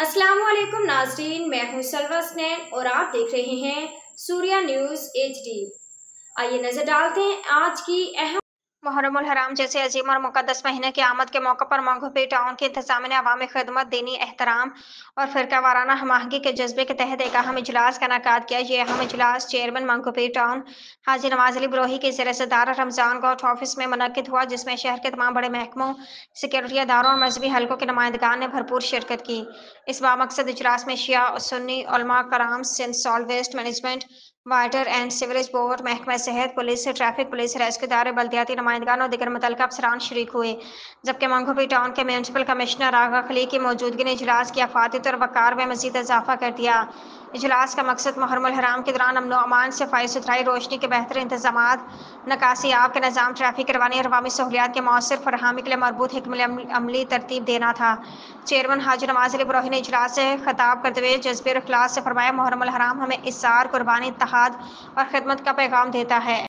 अस्सलाम वालेकुम नाज़रीन, मैं हूं सलवा स्नैन और आप देख रहे हैं सूर्या न्यूज़ HD। आइए नजर डालते हैं आज की अहम। मुहर्रमुल हराम जैसे अजीम और मुक़द्दस महीने की आमद के मौके पर मंगोपी टाउन की इंतजामिया ने अवामी खिदमत, दीनी एहतराम और फ़िरका वाराना हमआहंगी के जज्बे के तहत एक अहम इजलास का इनेकाद किया। ये अहम इजलास चेयरमैन मंगोपी टाउन हाजी नवाज अली बरोही के ज़ेर सदारत रमज़ान गॉड ऑफिस में मुनक्किद हुआ, जिसमें शहर के तमाम बड़े महकमों, सिक्योरिटी अदारों और मजहबी हलकों के नुमाइंदगान ने भरपूर शिरकत की। इस बामकसद इजलास में शिया और सुन्नी उलमा कराम, Sindh solid waste management, water and sewerage board, महकमा सेहत, पुलिस, ट्रैफिक पुलिस, रेस्क्यू इदारे, बल्दियाती नुमाइंदगान और दीगर मुतल्लिका अफसरान शरीक हुए। जबकि मंगोपी टाउन के म्यूनसिपल कमिश्नर आगा खलीक की मौजूदगी ने इजलास की अफादियत और वक़ार में मज़ीद इजाफा कर दिया। इजलास का मकसद मुहर्रमुल हराम के दौरान अमन व अमान, सफाई सुथराई, रोशनी के बेहतर इंतजामात, निकासी आब के निज़ाम, ट्रैफिक की रवानी और अवामी सहूलियात के मौसर फराहमी के लिए मरबूत हिकमत अमली तरतीब देना था। चेयरमैन हाजी नवाज अली बरोही ने इजलास से खिताब करते हुए जज्बे और इखलास से फरमाया, मुहर्रमुल हराम हमें इस्सार, कुर्बानी, इत्तेहाद और खिदमत का पैगाम देता है।